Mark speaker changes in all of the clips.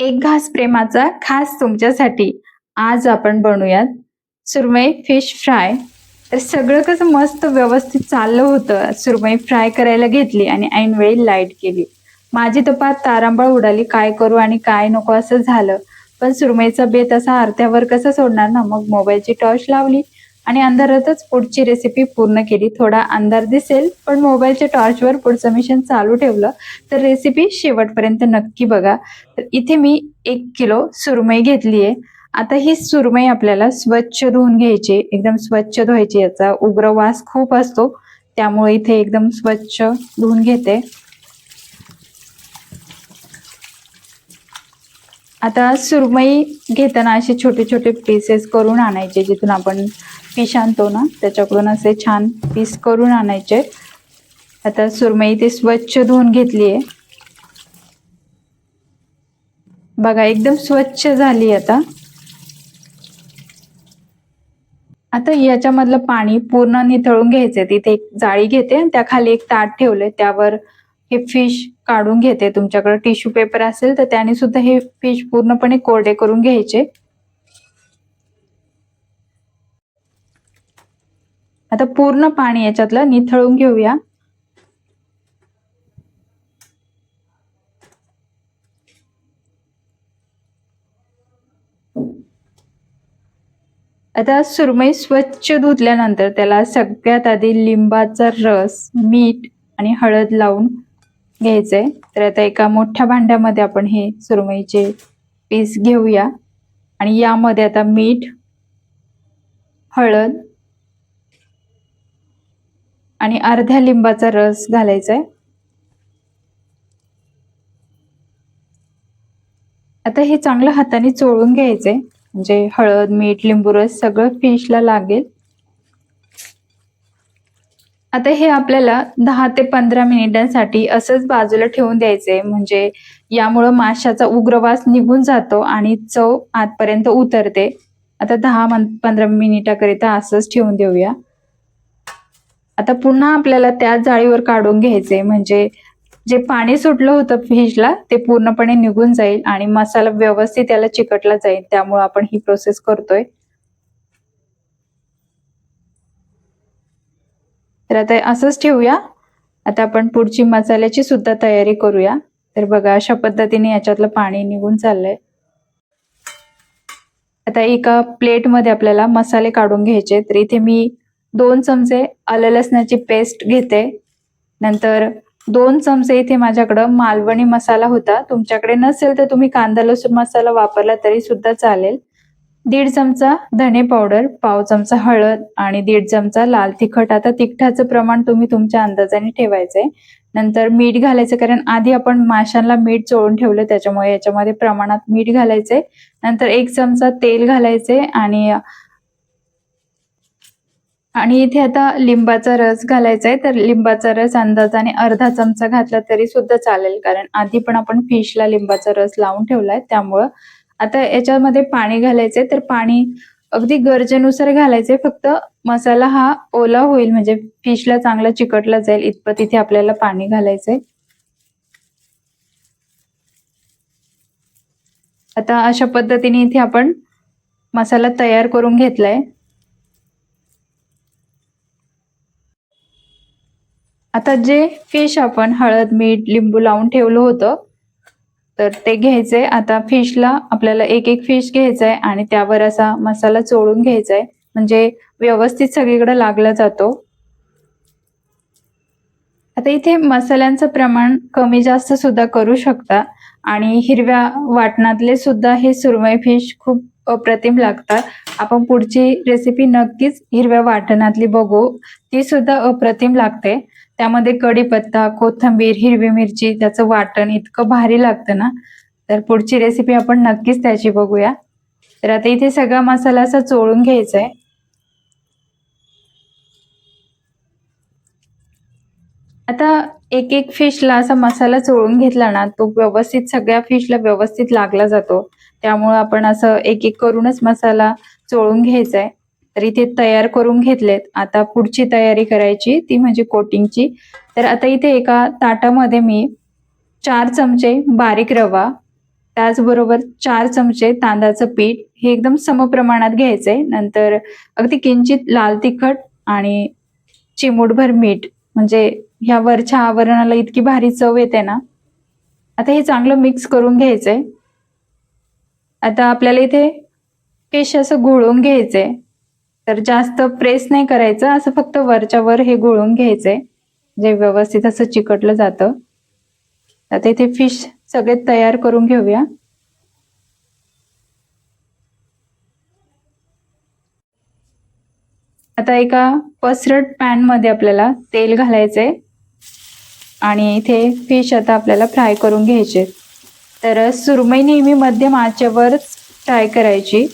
Speaker 1: एक घास प्रेमाचा खास तुमच्यासाठी आज आपण बनवूयात सुरमई फिश फ्राय. तर सगळं कसं मस्त व्यवस्थित चाललं होतं. सुरमई फ्राय करायला घेतली आणि ऐनवेळी लाईट गेली. माझी तर पार तारांबळ उडाली. काय करू आणि काय नको असं झालं. पण सुरमईचा बेत असा अर्ध्यावर कसा सोडणार ना. मग मोबाईलची टॉर्च लावली आणि अंधारातच पुढची रेसिपी पूर्ण केली. थोडा अंधार दिसेल पण मोबाईलच्या टॉर्चवर पुढचं मिशन चालू ठेवलं तर रेसिपी शेवटपर्यंत नक्की बघा. तर इथे मी 1 किलो सुरमई घेतली आहे. आता ही सुरमई आपल्याला स्वच्छ धुवून घ्यायची, एकदम स्वच्छ धुवायची. याचा उग्र वास खूप असतो, त्यामुळे इथे एकदम स्वच्छ धुवून घेते. आता सुरमई घेताना असे छोटे छोटे पीसेस करून आणायचे. जिथून आपण फिश आणतो ना त्याच्याकडून असे छान पीस करून आणायचे. आता सुरमई ते स्वच्छ धुवून घेतली आहे बघा, एकदम स्वच्छ झाली. आता याच्यामधलं पाणी पूर्ण निथळून घ्यायचंय. तिथे एक जाळी घेते आणि त्याखाली एक ताट ठेवले, त्यावर हे फिश काढून घेते. तुमच्याकडे टिश्यू पेपर असेल तर त्याने सुद्धा हे फिश पूर्णपणे कोरडे करून घ्यायचे. आता पूर्ण पाणी याच्यातलं निथळून घेऊया. आता सुरमई स्वच्छ धुतल्यानंतर त्याला सगळ्यात आधी लिंबाचा रस, मीठ आणि हळद लावून घ्यायचंय. तर आता एका मोठ्या भांड्यामध्ये आपण हे सुरमईचे पीस घेऊया आणि यामध्ये आता मीठ, हळद आणि अर्ध्या लिंबाचा रस घालायचा आहे. आता हे चांगलं हाताने चोळून घ्यायचंय, म्हणजे हळद, मीठ, लिंबू रस सगळं फिशला लागेल. आता हे आपल्याला 10 ते 15 मिनिटांसाठी असंच बाजूला ठेवून द्यायचंय, म्हणजे यामुळं माशाचा उग्रवास निघून जातो आणि चव आतपर्यंत उतरते. आता 10-15 मिनिटाकरिता असंच ठेवून देऊया. आता पुन्हा आपल्याला त्या जाळीवर काढून घ्यायचे, म्हणजे जे पाणी सुटलं होतं फिशला ते पूर्णपणे निघून जाईल आणि मसाला व्यवस्थित त्याला चिकटला जाईल. त्यामुळे आपण ही प्रोसेस करतोय. तर आता असंच ठेवूया. आता आपण पुढची मसाल्याची सुद्धा तयारी करूया. तर बघा, अशा पद्धतीने याच्यातलं पाणी निघून चाललंय. आता एका प्लेटमध्ये आपल्याला मसाले काढून घ्यायचे. तर इथे मी 2 चमचे आलं लसणाची पेस्ट घेते. नंतर 2 चमचे इथे माझ्याकडं मालवणी मसाला होता. तुमच्याकडे नसेल तर तुम्ही कांदा लसूण मसाला वापरला तरी सुद्धा चालेल. 1.5 चमचा धने पावडर, पाव चमचा हळद आणि 1.5 चमचा लाल तिखट. आता तिखटाचं प्रमाण तुम्ही तुमच्या अंदाजाने ठेवायचंय. नंतर मीठ घालायचं, कारण आधी आपण माशांना मीठ चोळून ठेवलं, त्याच्यामुळे याच्यामध्ये प्रमाणात मीठ घालायचंय. नंतर 1 चमचा तेल घालायचे आणि इथे आता लिंबाचा रस घालायचा आहे. तर लिंबाचा रस अंदाजाने अर्धा चमचा घातला तरी सुद्धा चालेल, कारण आधी पण आपण फिशला लिंबाचा रस लावून ठेवलाय. त्यामुळं आता याच्यामध्ये पाणी घालायचंय. तर पाणी अगदी गरजेनुसार घालायचंय. फक्त मसाला हा ओला होईल, म्हणजे फिशला चांगला चिकटला जाईल इतपत इथे आपल्याला पाणी घालायचंय. आता अशा पद्धतीने इथे आपण मसाला तयार करून घेतलाय. आता जे फिश आपण हळद, मीठ, लिंबू लावून ठेवलं होतं तर ते घ्यायचंय. आता फिशला आपल्याला एक एक फिश घ्यायचंय आणि त्यावर असा मसाला चोळून घ्यायचाय, म्हणजे व्यवस्थित सगळीकडे लागला जातो. आता इथे मसाल्यांचं प्रमाण कमी जास्त सुद्धा करू शकता आणि हिरव्या वाटणातले सुद्धा हे सुरमई फिश खूप अप्रतिम लागतात. आपण पुढची रेसिपी नक्कीच हिरव्या वाटणातली बघू, ती सुद्धा अप्रतिम लागते. त्यामध्ये कढीपत्ता, कोथिंबीर, हिरवी मिरची, त्याचं वाटण इतकं भारी लागतं ना. तर पुढची रेसिपी आपण नक्कीच त्याची बघूया. तर आता इथे सगळा मसाला असा चोळून घ्यायचा आहे. आता एक एक फिशला असा मसाला चोळून घेतला ना, तो व्यवस्थित सगळ्या फिशला व्यवस्थित लागला जातो. त्यामुळे आपण असं एक एक करूनच मसाला चोळून घ्यायचा आहे. तर इथे तयार करून घेतलेत. आता पुढची तयारी करायची ती म्हणजे कोटिंगची. तर आता इथे एका ताटामध्ये मी 4 चमचे बारीक रवा, त्याचबरोबर 4 चमचे तांदळाचं पीठ हे एकदम समप्रमाणात घ्यायचंय. नंतर अगदी किंचित लाल तिखट आणि चिमूटभर मीठ, म्हणजे ह्या वरच्या आवरणाला इतकी भारी चव येते ना. आता हे चांगलं मिक्स करून घ्यायचंय. आता आपल्याला इथे फिश असं घोळून घ्यायचंय. तर जास्त प्रेस नाही करायचं, असं फक्त वरच्या वर हे घोळून घ्यायचंय, जे व्यवस्थित असं चिकटलं जातं. आता इथे फिश सगळे तयार करून घेऊया. आता एका पसरट पॅन मध्ये आपल्याला तेल घालायचंय आणि इथे फिश आता आपल्याला फ्राय करून घ्यायचे. तर सुरमई नेहमी मध्यम आचेवरच फ्राय करायची,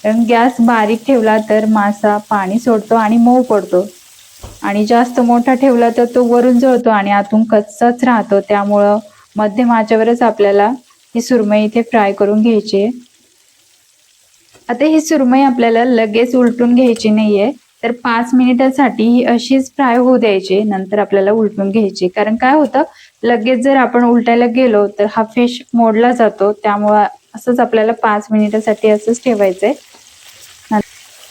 Speaker 1: कारण गॅस बारीक ठेवला तर मासा पाणी सोडतो आणि मऊ पडतो, आणि जास्त मोठा ठेवला तर तो वरून जळतो आणि आतून कच्चाच राहतो. त्यामुळं मध्यम आचेवरच आपल्याला ही सुरमई इथे फ्राय करून घ्यायची आहे. आता ही सुरमई आपल्याला लगेच उलटून घ्यायची नाहीये, तर 5 मिनिटासाठी ही अशीच फ्राय होऊ द्यायची, नंतर आपल्याला उलटून घ्यायची. कारण काय होतं, लगेच जर आपण उलटायला गेलो तर हा फिश मोडला जातो. त्यामुळं असंच आपल्याला 5 मिनिटासाठी असंच ठेवायचंय.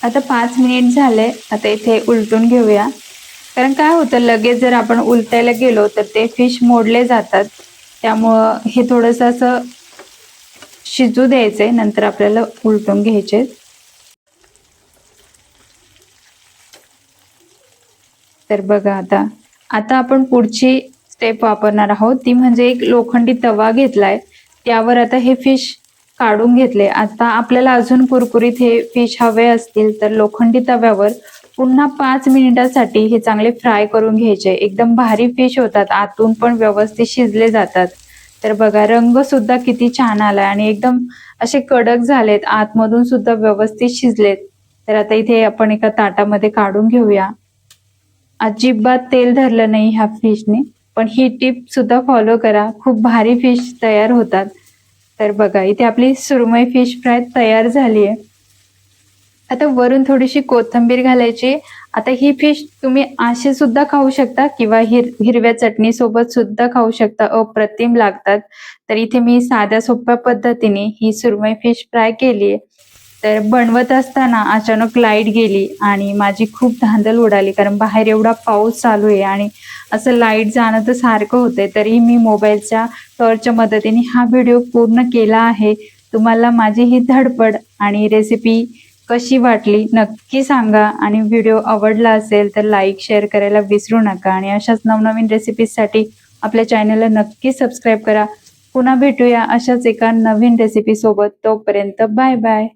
Speaker 1: आता 5 मिनिट झाले. आता इथे उलटून घेऊया. कारण काय होतं, लगेच जर आपण उलटायला गेलो तर ते फिश मोडले जातात. त्यामुळं हे थोडंसं असं शिजू द्यायचंय, नंतर आपल्याला उलटून घ्यायचे. तर बघा, आता आता आपण पुढची स्टेप वापरणार आहोत, ती म्हणजे एक लोखंडी तवा घेतलाय. त्यावर आता हे फिश काढून घेतले. आता आपल्याला अजून कुरकुरीत हे फिश हवे असतील तर लोखंडी तव्यावर पुन्हा 5 मिनिटासाठी हे चांगले फ्राय करून घ्यायचे. एकदम भारी फिश होतात, आतून पण व्यवस्थित शिजले जातात. तर बघा, रंग सुद्धा किती छान आलाय आणि एकदम असे कडक झालेत, आतमधून सुद्धा व्यवस्थित शिजलेत. तर आता इथे आपण एका ताटामध्ये काढून घेऊया. अजिबात तेल धरलं नाही ह्या फिशने, पण ही टिप सुद्धा फॉलो करा, खूप भारी फिश तयार होतात. तर बघा, इथे आपली सुरमई फिश फ्राय तयार झाली आहे. आता वरून थोडीशी कोथिंबीर घालायची. आता ही फिश तुम्ही अशी सुद्धा खाऊ शकता किंवा हिरव्या चटणी सोबत सुद्धा खाऊ शकता, अप्रतिम लागतात. तर इथे मी साध्या सोप्या पद्धतीने ही सुरमई फिश फ्राय केली. तर बनवत असताना अचानक लाईट गेली आणि माझी खूप धांदल उडाली, कारण बाहेर एवढा पाऊस चालू आहे आणि असं लाईट जाणं तर सारखं होतंय. तरी मी मोबाईलच्या टॉर्चच्या मदतीने हा व्हिडिओ पूर्ण केला आहे. तुम्हाला माझी ही धडपड आणि रेसिपी कशी वाटली नक्की सांगा, आणि व्हिडिओ आवडला असेल तर लाईक शेअर करायला विसरू नका, आणि अशाच नवनवीन रेसिपीजसाठी आपल्या चॅनलला नक्की सबस्क्राईब करा. पुन्हा भेटूया अशाच एका नवीन रेसिपी सोबत. तोपर्यंत बाय बाय.